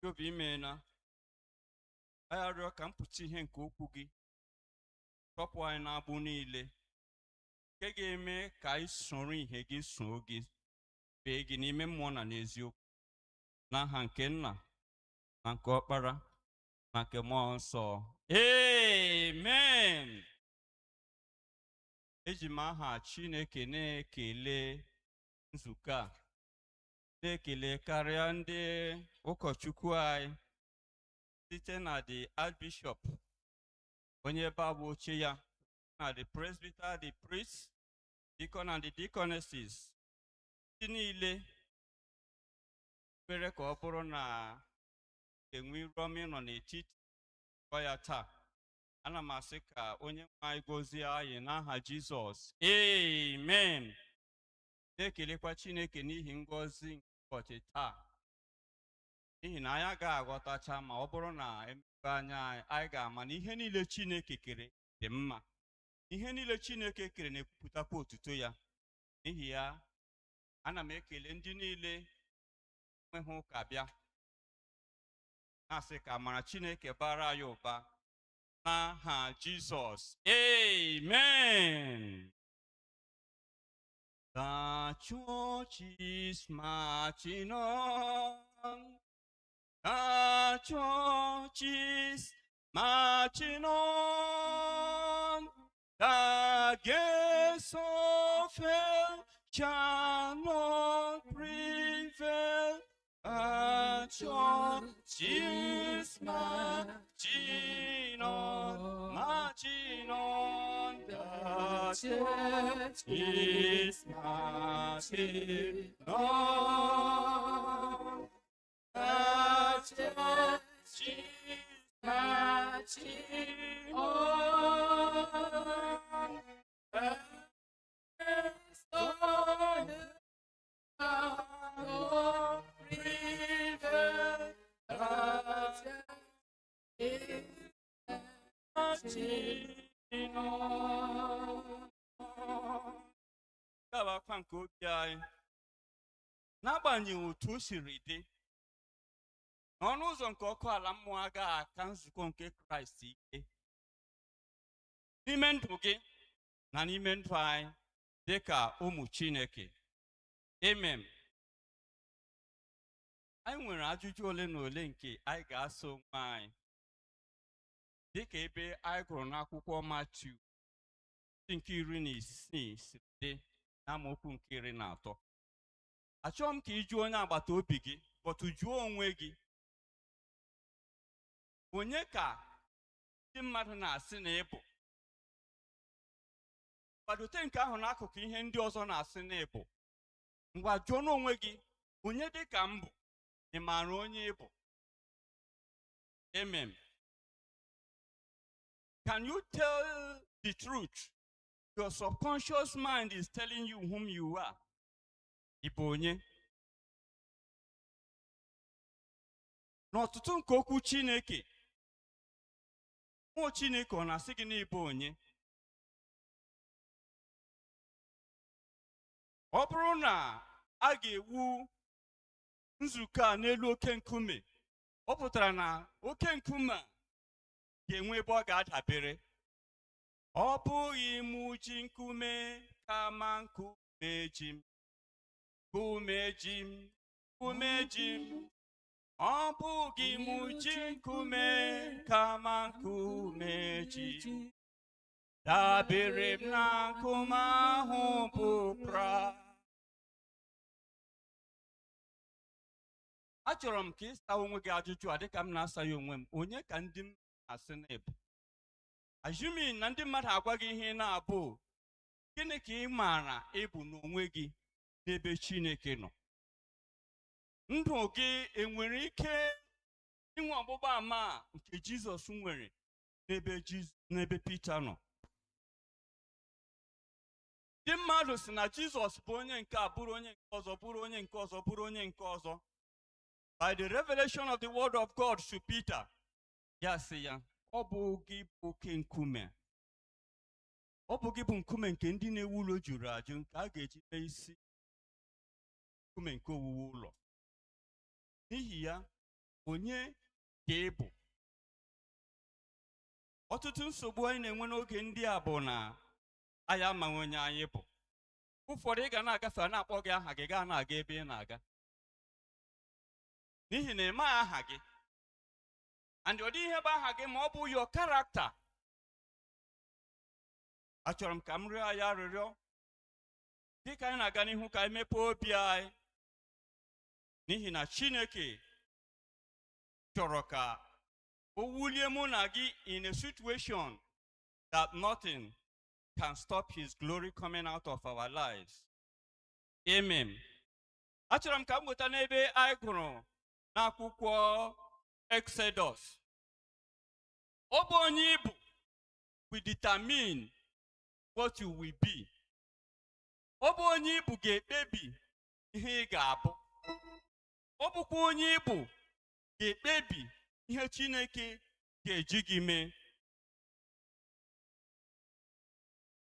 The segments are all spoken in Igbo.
Obi imena ayarịọ ka mpụta ihe nke okwu gị tọpụ anyị na-abụ niile nke ga-eme ka anyị soro ihe gị soo gị fee gị n'ime mmụọ na n'eziokwu n'aha nke Nna na nke Ọkpara na nke Mmụọ Nsọ. Amen. Eji m aha Chineke na-ekele nzukọ a, na-ekele karịa ndị ụkọchukwu anyị site na the Archbishop, onye ebe a bụ oche ya, na the presbyter, the priest, deacon and the deaconesses, ndị niile mere ka ọ bụrụ na enwe iru ọma ịnọ n'etiti ya taa. Ana m asị ka onye nwe anyị gọzie anyị n'aha Jizọs. Amen. Na-ekelekwa Chineke n'ihi ngọzi nke ụbọchị taa, n'ihi na anyị agaghị aghọtacha ma ọ bụrụ na emepe anya anyị ga-ama na ihe niile Chineke kere dị mma. Ihe niile Chineke kere na-ekwupụtakwa otuto ya. N'ihi ya, ana m ekele ndị niile enweghị ụka bịa, na-asị ka amara Chineke bara anyị ụba n'aha Jizọs. Amen. The church is marching on. The church is marching on. The gates of hell shall not prevail. The church is marching on, marching on. The church is marching on. The church is marching on. The gates of hell shall prevail. The church is marching on. Gabakwa nke obi anyị, n'agbanyeghị otu o siri dị, n'ọnụ ụzọ nke ọkụ ala mmụọ agaghị aka nzukọ nke Kraịst ike n'ime ndụ gị na n'ime ndụ anyị dị ka ụmụ Chineke. Amen. Anyị nwere ajụjụ ole na ole nke anyị ga-asa onwe anyị dịka ebe anyị gụrụ n'akwụkwọ Matiu nke 16 siri dị n'amaokwu nke 13. Achọghị m ka ị jụọ onye agbata obi gị, bọtụ jụọ onwe gị, onye ka ndị mmadụ na-asị na ịbụ? Kwadote nke ahụ n'akụkụ ihe ndị ọzọ na-asị na ịbụ. Ngwa jụọ n'onwe gị, onye dị ka m bụ? Ị maara onye ịbụ? Amen. Can you tell the truth? Your subconscious mind is telling you whom you are. Ị bụ onye? N'ọtụtụ nke okwu Chineke, mmụọ Chineke ọ na-asị gị na ị bụ onye? Ọ bụrụ na a ga-ewu nzukọ a n'elu oke nkume, ọ pụtara na oke nkume a ga-enwe ebe ọ ga-adabere. Ọ bụghị mụ ji nkume kama nkume ji m, nkume ji m, nkume ji m. Ọ bụghị mụ ji nkume kama nkume ji m, dabere m na nkume ahụ bụ Kraịst. Achọrọ m ka ị saa onwe gị ajụjụ a dịka m na-asa ya onwe m. Onye ka ndị m na-asị na ịbụ? Assuming na ndị mmadụ agwa gị ihe na-abụ, gịnị ka ị maara ịbụ n'onwe gị n'ebe Chineke nọ? ndụ gị enwere ike inwe ọgbụgba ama nke Jizọs nwere n'ebe Pita nọ? Ndị mmadụ sị na Jizọs bụ onye nke a, bụrụ onye nke ọzọ, bụrụ onye nke ọzọ, bụrụ onye nke ọzọ. By the revelation of the word of God to Peter, ya sị ya, ọ bụ gị bụ oke nkume. Ọ bụ gị bụ nkume nke ndị na-ewu ụlọ juru ajụ, nke a ga-eji mee isi nkume nke owuwe ụlọ. N'ihi ya, onye ka ị bụ? Ọtụtụ nsogbu anyị na-enwe n'oge ndị a bụ na anyị amaghị onye anyị bụ. Ụfọdụ ị ga na-agafe, a na-akpọ gị aha gị, gaa na-aga ebe ị na-aga, n'ihi na ị maghị aha gị. And ọ dị ihe bụ aha gị ma ọ bụ your character. Achọrọ m ka m rịọ anyị arịrịọ dị ka anyị na-aga n'ihu, ka anyị mepee obi anyị, n'ihi na Chineke chọrọ ka o wulie mụ na gị in a situation that nothing can stop his glory coming out of our lives. Amen. Achọrọ m ka m nweta n'ebe anyị gụrụ n'akwụkwọ Exodus. Ọ bụ onye ibu will determine what you will be. Ọ bụ onye ibu ga-ekpebi ihe ị ga-abụ. Ọ bụkwa onye ibu ga-ekpebi ihe Chineke ga-eji gị mee.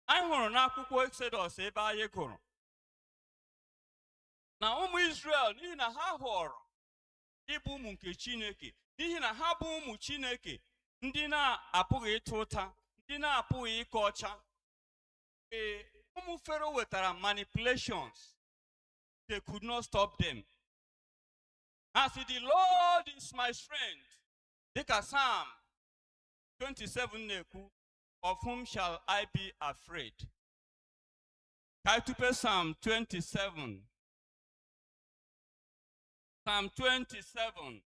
Anyị hụrụ n'akwụkwọ Exodus ebe anyị gụrụ na ụmụ Israel, n'ihi na ha họrọ ịbụ ụmụ nke Chineke, n'ihi na ha bụ ụmụ Chineke, ndị na-apụghị ịta ụta, ndị na-apụghị ịkọ ọcha. Ụmụ Pharaoh wetara manipulations. They could not stop them. As the Lord is my strength, dịka Psalm 27 na-ekwu, of whom shall I be afraid? Ka anyị tupe Psalm 27. Psalm 27.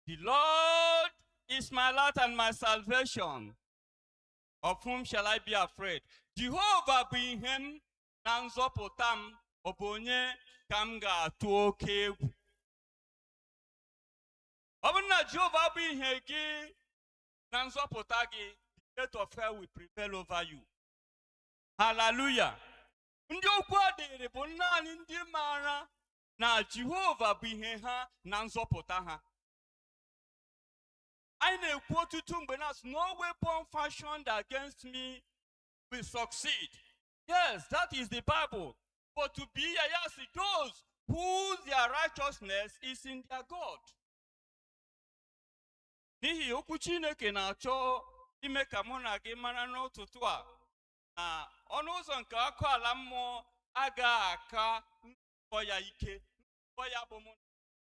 The Lord is my light and my salvation. Of whom shall I be afraid? Jehovah bụ ihe m na nzọpụta m, ọ bụ onye ka m ga-atụ oke egwu? Ọ bụrụ na Jehovah bụ ihe gị na nzọpụta gị, the gate of hell will prevail over you. Hallelujah. Ndị okwu a dịrị bụ naanị ndị maara na Jehovah bụ ihe ha na nzọpụta ha. Anyị na-ekwu ọtụtụ mgbe na no weapon fashioned against me will succeed. Yes, that is the Bible. But to be yes, those whose their righteousness is in their God. N'ihi okwu Chineke na-achọ ime ka mụ na gị mara n'ụtụtụ a na ọnụ ụzọ nke akụ ala mmụọ agaghị aka nzukọ ya ike. Nzukọ ya bụ mụ,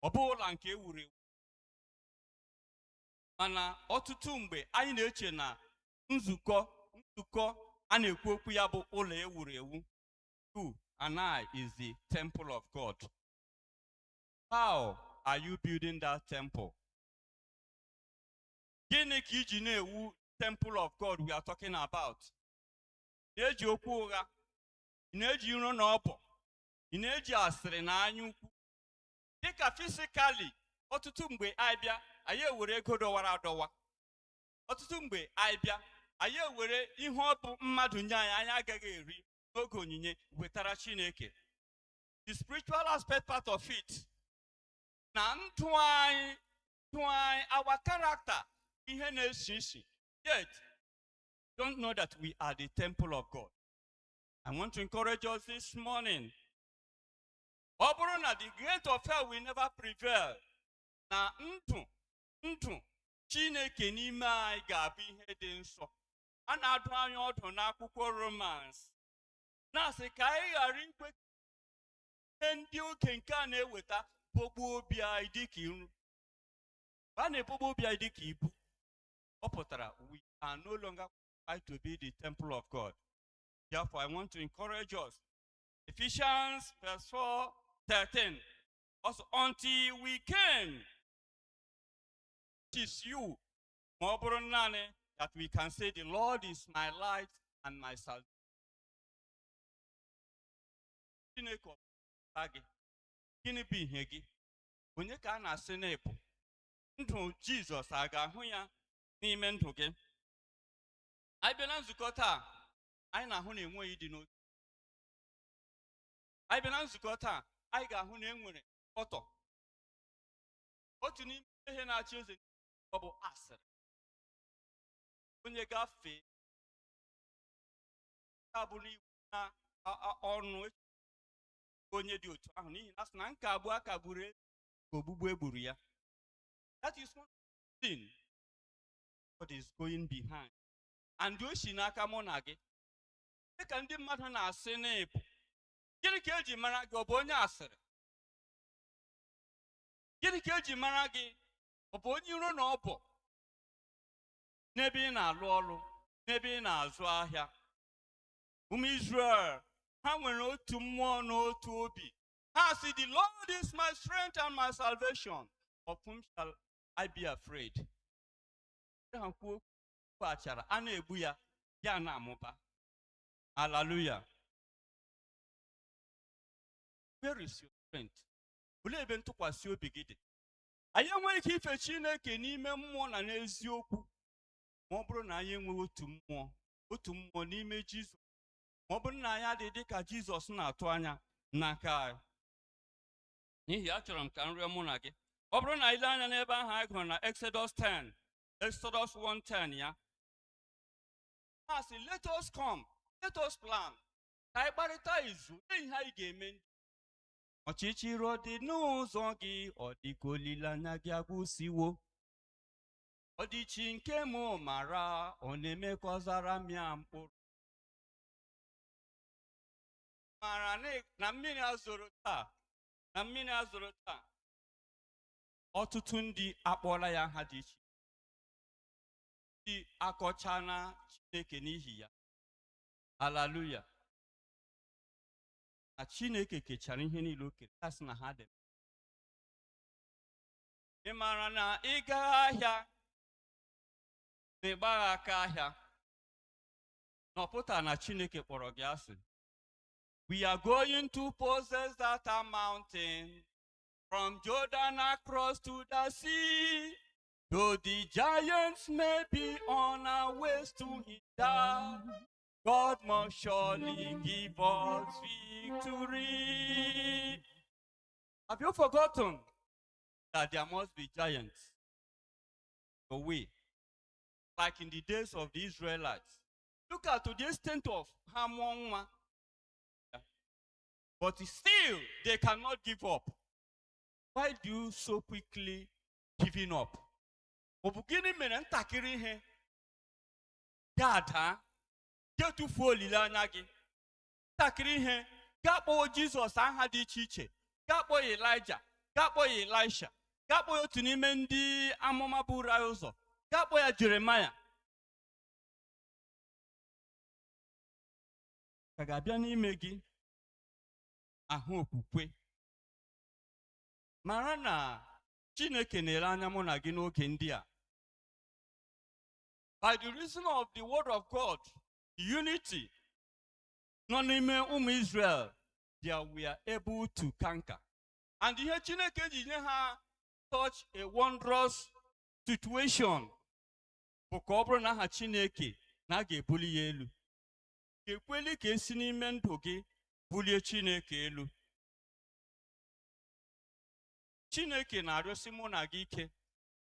ọ bụ ụlọ nke ewuru ewu. Mana ọtụtụ mgbe anyị na-eche na nzukọ a na-ekwu okwu ya bụ ụlọ ewuru ewu. You and I is the temple of God. How are you building that temple? Gịnị ka iji na-ewu temple of God we are talking about? Ị na-eji okwu ụgha, ị na-eji iro na ọbọ, ị na-eji asịrị na anya ukwu. Dịka physically, ọtụtụ mgbe anyị bịa, anyị ewere ego dọwara adọwa. Ọtụtụ mgbe anyị bịa, anyị ewere ihe ọ bụ mmadụ nye anyị agaghị eri n'oge onyinye wetara Chineke. The spiritual aspect part of it, na ndụ anyị, our character, ihe na-esi isi. Yet, don't know that we are the temple of God. I want to encourage us this morning. Ọ bụrụ na the gate of hell will never prevail, na ndụ Chineke n'ime anyị ga-abụ ihe dị nsọ. A na-adụ anyị ọdụ n'akwụkwọ Romans, na-asị ka anyị ghara ikwe ihe ndị oke nke a na-eweta bogbuo obi anyị dịka iru. A na-ebogbu obi anyị dịka ibu. Ọ pụtara we are no longer qualified to be the temple of God. Therefore, I want to encourage us. Ephesians verse 4:13. Also, until we came, it is you, that we can say, the Lord is my light and my salvation. Chineke ọpụta gị, gịnị bụ ihe gị? Onye ka a na-asị na ịbụ? Ndụ Jizọs a ga-ahụ ya n'ime ndụ gị? Anyị bịa na nzukọ taa, anyị na-ahụ na enweghị ịdị n'otu. Anyị bịa na nzukọ taa, anyị ga-ahụ na enwere ọtọ. Otu n'ime ihe na-achị eze ọ bụ asịrị. Onye gafee abụrụ iwu na ọnụ onye dị otu ahụ, n'ihi na asị na nkagbu akagburu ogbugbu egburu ya. That is one thing God is going behind. And o si n'aka mụ na gị, dịka ndị mmadụ na-asị na ịbụ, gịnị ka eji mara gị? Ọ bụ onye asịrị? Gịnị ka eji mara gị? Ọ bụ onye iro na ọ bụ? N'ebe ị na-alụ ọrụ, n'ebe ị na-azụ ahịa, ụmụ Israel ha nwere otu mmụọ na otu obi. Ha sị, the Lord is my strength and my salvation. Of whom shall I be afraid? Ha kwuo achara, a na-egbu ya, ya na-amụba. Hallelujah. Where is your strength? Olee ebe ntụkwasị obi gị dị? Anyị enweghị ike ife Chineke n'ime mmụọ na n'eziokwu ma ọ bụrụ na anyị enweghị otu mmụọ n'ime Jizọs. Ma ọ bụrụ na anyị adịghị dị ka Jizọs na-atụ anya n'aka anyị. N'ihi achọrọ m ka m rịọ mụ na gị, ọ bụrụ na anyị lee anya n'ebe ahụ anyị gụrụ na Exodus 1:10 ya, ha sị, let us come, let us plan. Ka anyị kparịta izu ihe anyị ga-eme. Ọchịchịrị dị n'ụzọ gị, ọ dị ka olileanya gị agwụsiwo. Ọdịchi nke mụ mara, ọ na-eme ka ọzara mịa mkpụrụ. Mara na mmiri azoro taa, ọtụtụ ndị akpọla ya aha dị iche, ndị akọcha na Chineke n'ihi ya. Hallelujah. Na Chineke kechara ihe niile o kere, ya sị na ha dị. Ị mara na ị gaa ahịa na ịgbaghị aka ahịa, na ọpụta na Chineke kpọrọ gị asị. We are going to possess that mountain, from Jordan across to the sea. Though the giants may be on our ways to hit down, God must surely give us victory. Have you forgotten that there must be giants the way, like in the days of the Israelites? Look at to the extent of Hamonwa. But still, they cannot give up. Why do you so quickly giving up? Obugini mere ntakịrị ihe ga-ada, ga-etufuo olileanya gị. Ntakịrị ihe ga-akpọ Jizọs aha dị iche iche, ga-akpọ Elijah, ga-akpọ Elisha, ga-akpọ otu n'ime ndị amụma buru anyị ụzọ, ga-akpọ ya Jeremiah. Ka ga-abịa n'ime gị ahụ okwukwe, mara na Chineke na-ele anya mụ na gị n'oge ndị a. By the reason of the word of God, unity nọ n'ime ụmụ Israel, they were able to conquer. And ihe Chineke ji nye ha such a wondrous situation bụ ka ọ bụrụ na aha Chineke na a ga-ebuli ya elu. Ekweli ka esi n'ime ndụ gị bulie Chineke elu. Chineke na-arịọsi mụ na gị ike.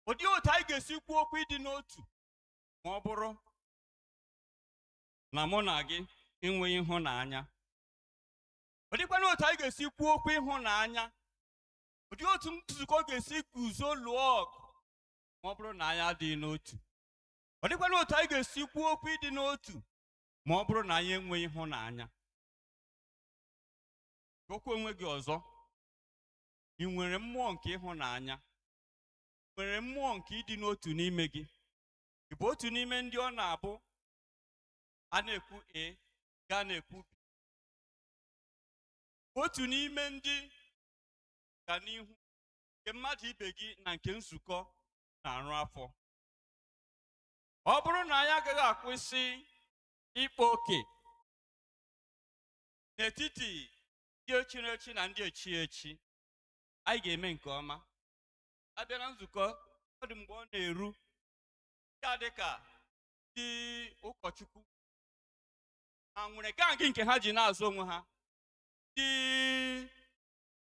Ọ dịghị otu anyị ga-esi kwuo okwu ịdị n'otu ma ọ bụrụ na mụ na gị enweghị ịhụnanya. Ọ dịkwana otu anyị ga-esi kwuo okwu ịhụnanya. Ọ dịghị otu nzukọ ga-esi guzo lụọ ọgụ ma ọ bụrụ na anyị adịghị n'otu. Ọ dịkwana otu anyị ga-esi kwuo okwu ịdị n'otu ma ọ bụrụ na anyị enweghị ịhụnanya. Okwu onwe gị ọzọ, ị nwere mmụọ nke ịhụnanya? Ị nwere mmụọ nke ịdị n'otu n'ime gị? Ị bụ otu n'ime ndị ọ na-abụ a na-ekwu A, gaa na-ekwu B? Otu n'ime ndị ga n'ihu nke mmadụ ibe gị na nke nzukọ na-arụ afọ. Ọ bụrụ na anyị agaghị akwụsị ịkpa oke n'etiti ndị echiri echi na ndị echi echi anyị ga-eme nke ọma. Abịa na nzukọ ọ dị mgbe ọ na-eru ya dịka ndị ụkọchukwu ha nwere gangị nke ha ji na-azụ onwe ha, ndị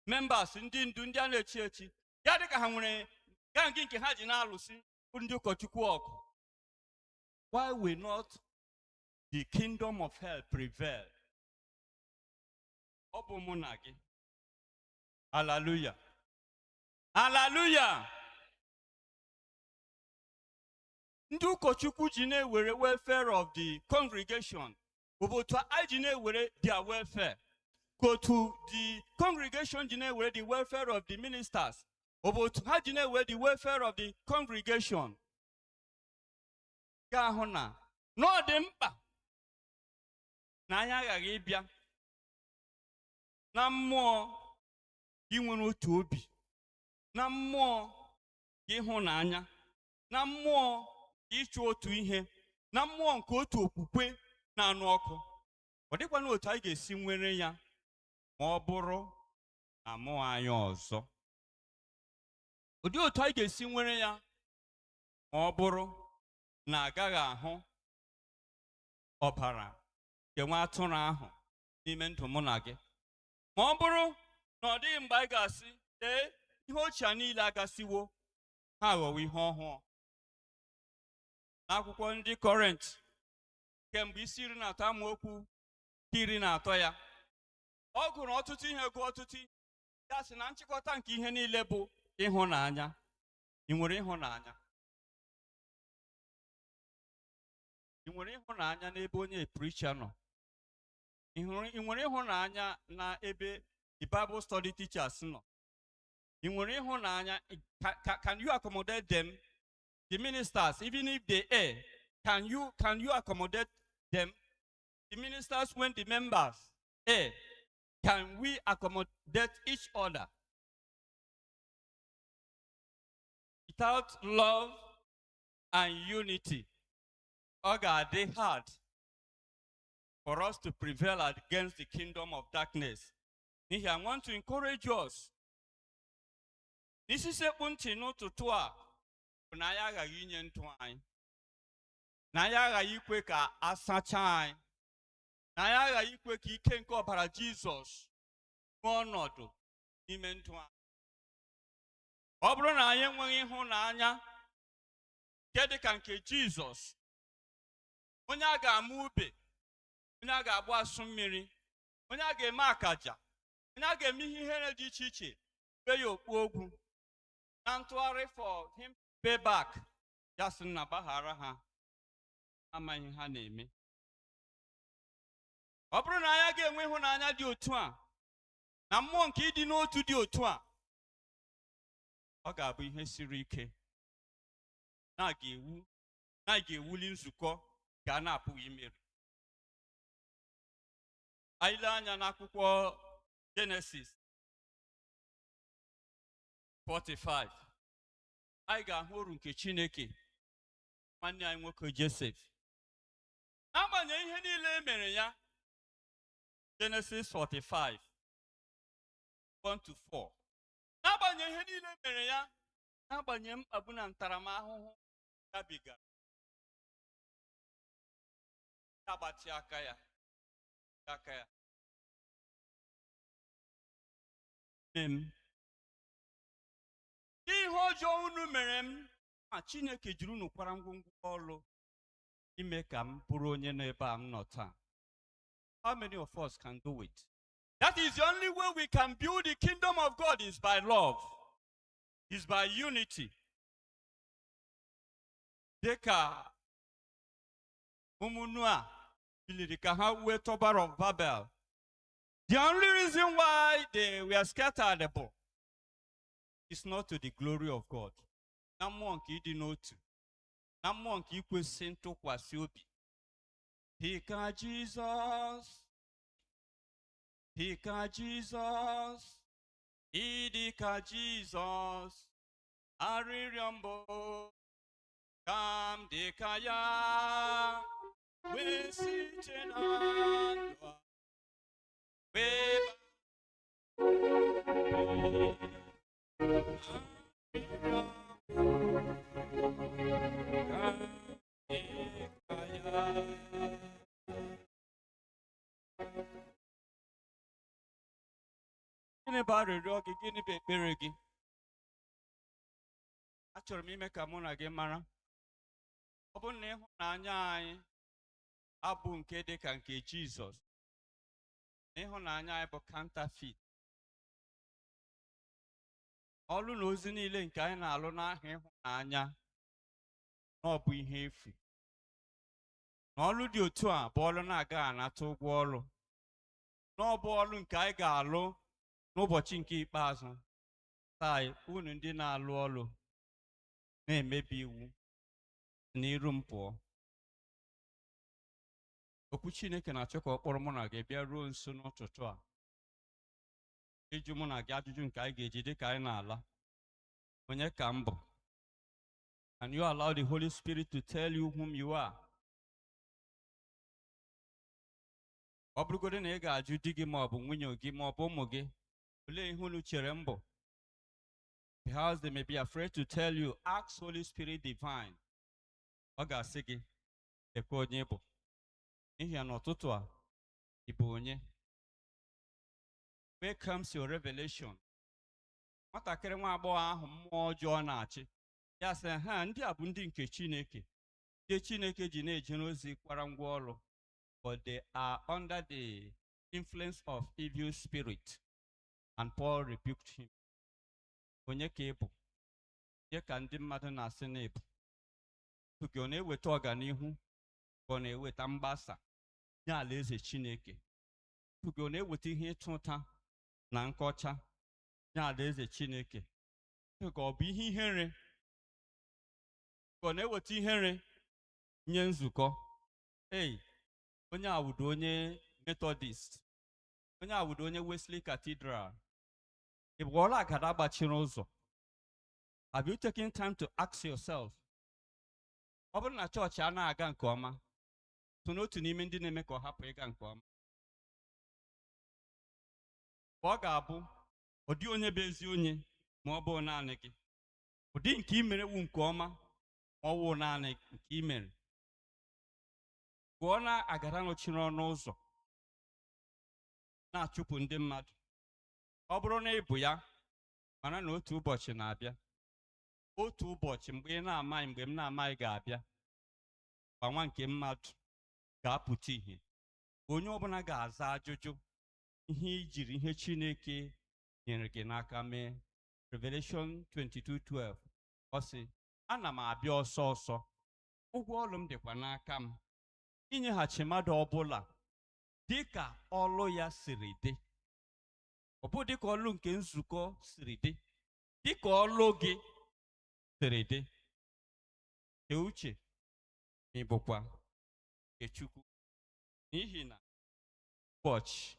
members, ndị ndu, ndị a na-echi echi, ya dịka ha nwere gangị nke ha ji na-alụsị ndị ụkọchukwu ọgụ. Why will not the kingdom of hell prevail? Ọ bụ mụ na gị. Hallelujah. Hallelujah. Ndị ụkọchukwu ji na-ewere welfare of the congregation. Obotu anyị ji na-ewere their welfare. Go to the congregation ji na-ewere the welfare of the ministers. Obotu ha ji na-ewere the welfare of the congregation. Ga-ahụ na ọ dị mkpa na anyị aghaghị ịbịa na mmụọ inwere otu obi, na mmụọ ịhụnanya, na mmụọ ịchụ otu ihe, na mmụọ nke otu okwukwe na-anụ ọkụ. Ọ dịkwana otu anyị ga-esi nwere ya ma ọ bụrụ na mmụọ anyị ọzọ. Ụdị otu anyị ga-esi nwere ya ma ọ bụrụ na agaghị ahụ ọbara nke nwa atụrụ ahụ n'ime ndụ mụ na gị. Ma ọ bụrụ na ọ dịghị mgbe anyị ga-asị lee ihe ochie niile agasiwo, ha aghọwo ihe ọhụụ. N'akwụkwọ ndị Kọrint kemgbe isi 13 amaokwu 13 ya, ọ gụrụ ọtụtụ ihe, gụọ ọtụtụ ihe, ya sị na nchịkọta nke ihe niile bụ ịhụnanya. Ị nwere ịhụnanya? Ị nwere ịhụnanya n'ebe onye preacher nọ? Ị nwere ịhụnanya na ebe the Bible study teachers nọ? Ị nwere ịhụnanya? Can you accommodate them? The ministers, even if they err, can you accommodate them? The ministers, when the members err, can we accommodate each other? Without love and unity, ọ ga-adị hard for us to prevail against the kingdom of darkness. N'ihi I want to encourage us. N'isi sekpu ntị n'ụtụtụ a bụ na anyị aghaghị inye ndụ anyị, na anyị aghaghị ikwe ka a sachaa anyị, na anyị aghaghị ikwe ka ike nke ọbara Jizọs nwee ọnọdụ n'ime ndụ anyị. Ọ bụrụ na anyị enweghị ịhụnanya nke dị ka nke Jizọs, onye a ga-ama ube, onye a ga-agba asụ mmiri, onye a ga-eme akaja, onye a ga-eme ihe ihere dị iche iche, kpee ya okpu ogwu, na ntụgharị for him to pay back, ya sị na gbaghara ha, amaghị ha na-eme. Ọ bụrụ na anyị ga-enwe ịhụnanya dị otu a, na mmụọ nke ịdị n'otu dị otu a, ọ ga-abụ ihe siri ike na ga-ewuli nzukọ ka a na-apụghị imeri. Anyị lee anya n'akwụkwọ Genesis 45, anyị ga-ahụ uru nke Chineke nwanne anyị nwoke Joseph. N'agbanyeghị ihe niile e mere ya, Genesis 45, 1-4. N'agbanyeghị ihe niile e mere ya, n'agbanyeghị mkpagbu na ntaramahụhụ gabiga, ya gbatị aka ya. Ihe ọjọọ unu mere m, ma Chineke jiri unu kwara ngwongwo ọlụ ime ka m bụrụ onye nọ ebe a m nọ taa. How many of us can do it? That is the only way we can build the kingdom of God, is by love, is by unity. Dịka ụmụnnu a biliri ka ha wee Tower of Babel. The only reason why they were scattered is not to the glory of God. Na mmụọ nke ịdị n'otu, na mmụọ nke ikwesị ntụkwasị obi. Dịka Jizọs, dịka Jizọs, ịdịka Jizọs, arịrịọ mbụ ka m dịka ya, wee site na ndụ a wee Gịnị bụ arịrịọ gị? Gịnị bụ ekpere gị? Achọrọ m ime ka mụ na gị mara. Ọ bụrụ na ịhụnanya anyị abụ nke dị ka nke Jizọs, ịhụnanya anyị bụ counterfeit. Ọlụ na ozi niile nke anyị na-alụ n'aha ịhụnanya na ọ bụ ihe efu. Na ọlụ dị otu a bụ ọlụ na-agaghị anata ụgwọ ọlụ. Na ọ bụ ọlụ nke anyị ga-alụ n'ụbọchị nke ikpeazụ. Taa unu ndị na-alụ ọlụ na-emebi iwu n'iru m pụọ. Okwu Chineke na-achọ ka ọ kpọrọ mụ na gị bịa ruo nso n'ụtụtụ a, ịjụ mụ na gị ajụjụ nke anyị ga-eji dị ka anyị na-ala. Onye ka m bụ? Can you allow the Holy Spirit to tell you whom you are? Ọ bụrụgodị na ị ga-ajụ di gị ma ọ bụ nwunye gị ma ọ bụ ụmụ gị, olee ihe unu chere m bụ? Perhaps they may be afraid to tell you, ask Holy Spirit divine. Ọ ga-asị gị, lekwa onye ị bụ. N'ihi ya n'ụtụtụ a, ị bụ onye? Where comes your revelation? Nwatakịrị nwa agbọghọ ahụ mmụọ ọjọọ na-achị, ya sị ha ndị a bụ ndị nke Chineke, ndị Chineke ji na-ejere ozi kwara ngwa ọrụ, but they are under the influence of evil spirit. And Paul rebuked him. Onye ka ị bụ? Onye ka ndị mmadụ na-asị na ị bụ? Gị ọ na-eweta ọganihu ka ọ na-eweta mgbasa nye alaeze Chineke? Gị ọ na-eweta ihe ịtụ ụta na nkọcha nye alaeze Chineke? Ka ọ bụ ihe ihere? Ka ọ na-eweta ihere nye nzukọ? Onye awụdo onye Methodist, onye awụdo onye Wesley Cathedral, ị bụ ọla agada gbachiri ụzọ? Have you taken time to ask yourself? Ọ bụrụ na chọọchị a na-aga nke ọma, so n'otu n'ime ndị na-eme ka ọ hapụ ịga nke ọma. Ọ ga-abụ ụdị onye bụ ezi onye ma ọ bụ naanị gị. Ụdị nke i mere wu nke ọma ma ọ wụ naanị nke i mere. Gụọ na agara nọchiri ọnụ ụzọ na-achụpụ ndị mmadụ. Ọ bụrụ na ị bụ ya, mana na otu ụbọchị na-abịa. Otu ụbọchị mgbe ị na-amaghị, mgbe m na-amaghị ga-abịa, nwa nke mmadụ ga-apụta ihe. Onye ọbụla ga-aza ajụjụ ihe ijiri ihe Chineke nyere gị n'aka mee. Revelation 22:12 ọ sị, ana m abịa ọsọ ọsọ, ụgwọ ọlụ m dịkwa n'aka m, inyeghachi mmadụ ọbụla dị ka ọlụ ya siri dị. Ọ bụ dị ka ọlụ nke nzukọ siri dị, dị ka ọlụ gị siri dị. Chee uche ma ị bụkwa nke Chukwu, n'ihi na ụbọchị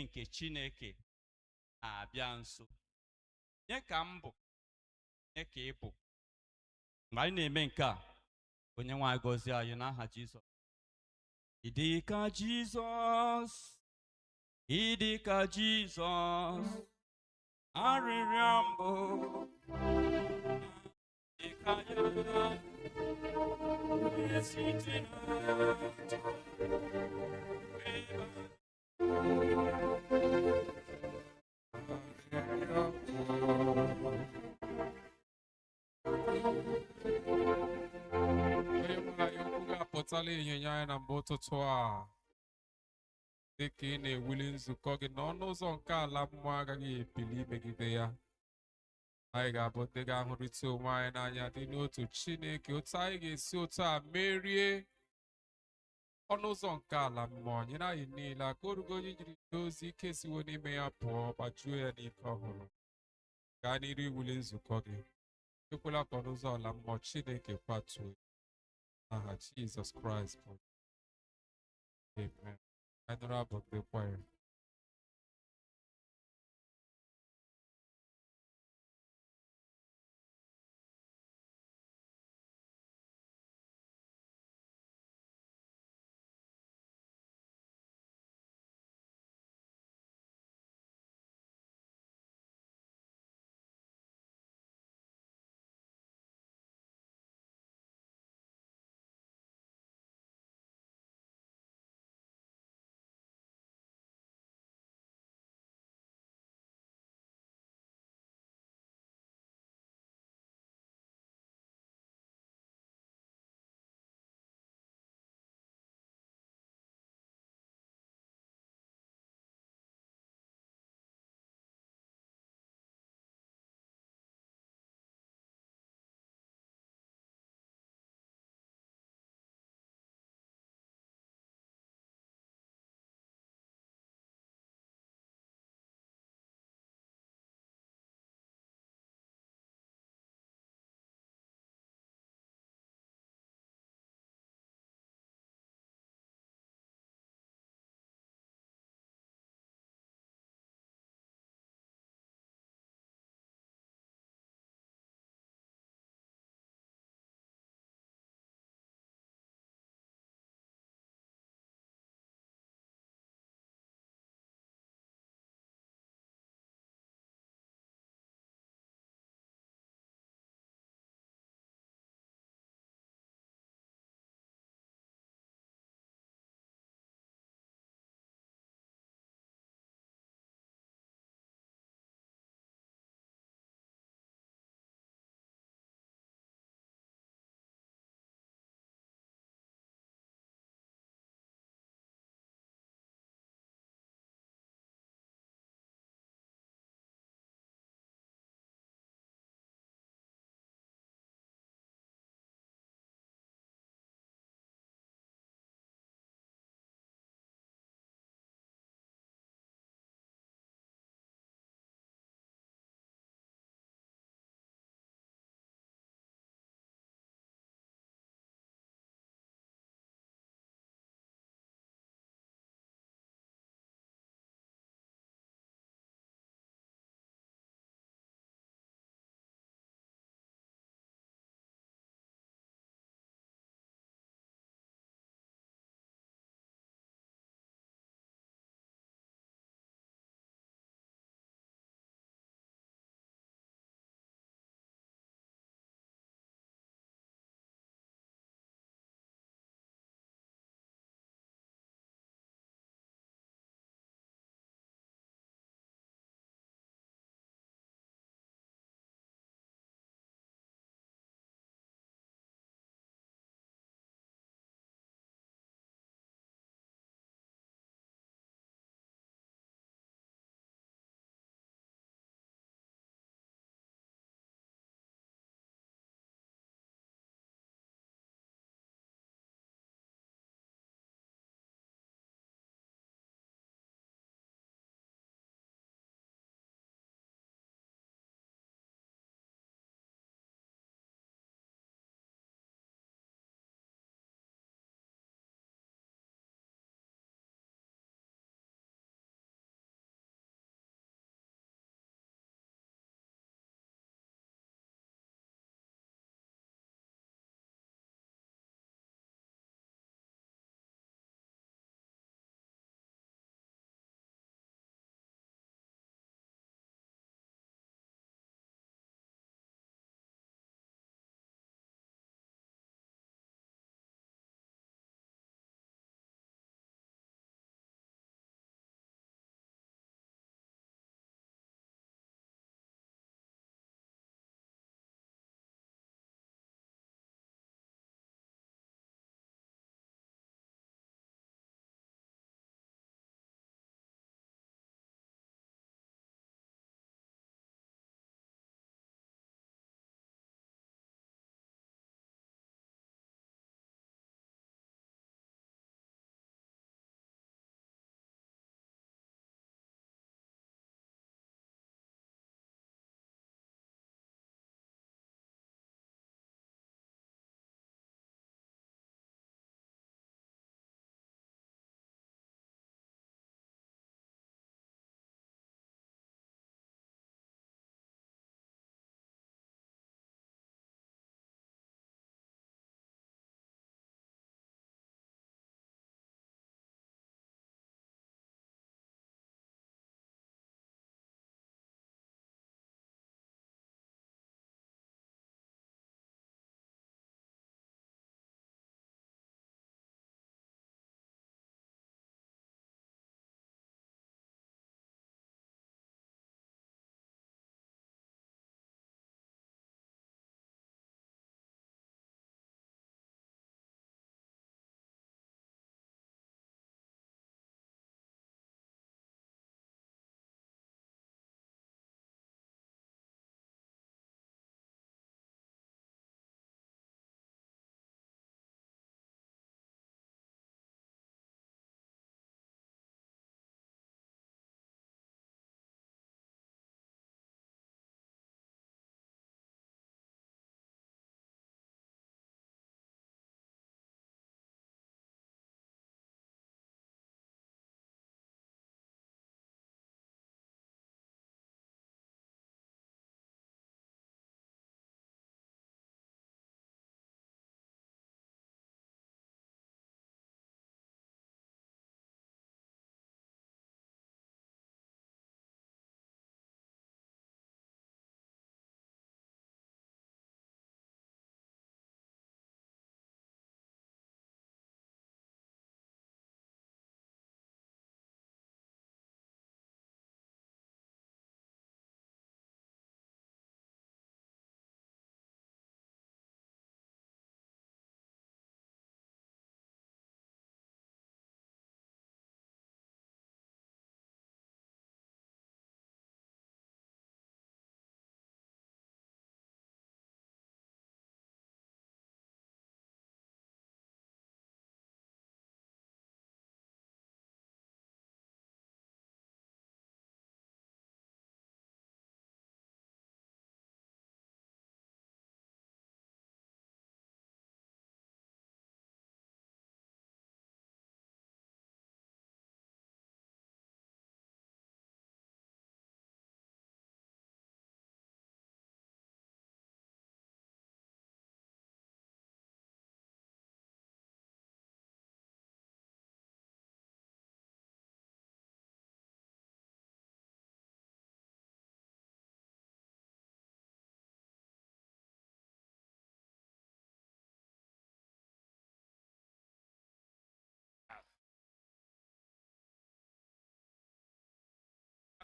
nke Chineke na-abịa nso. Nye ka m bụ, nye ka ị bụ. Mgbe anyị na-eme nke a, onye nwe anyị gọzie anyị n'aha Jizọs. Ị dị ka Jizọs, ị dị ka Jizọs, arịrịọ mbụ dị ka ya, site n'atọ apụtala ịnyịnya anyị na mgbe ụtụtụ a, dịka ị na-ewuli nzukọ gị n'ọnụ ụzọ nke ala mmụọ agaghị ebili imegide ya. Anyị ga-abụ ndị ga-ahụrịta onwe anyị n'anya dị n'otu Chineke, otu anyị ga-esi otu a merie ọnụ ụzọ nke ala mmụọ nyere anyị niile aka orugo onye jiri ozi ike siwo n'ime ya pụọ, gbajuo ya n'ike ọhụrụ. Gaa n'iru iwuli nzukọ gị, ekwela ka ọnụ ụzọ ala mmụọ Chineke kwatuo. N'aha Jizọs Kraịst bụ. Amen. Anyị nụrụ abụ ndị kwaya.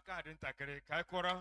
aka dị ntakịrị ka anyị kụrụ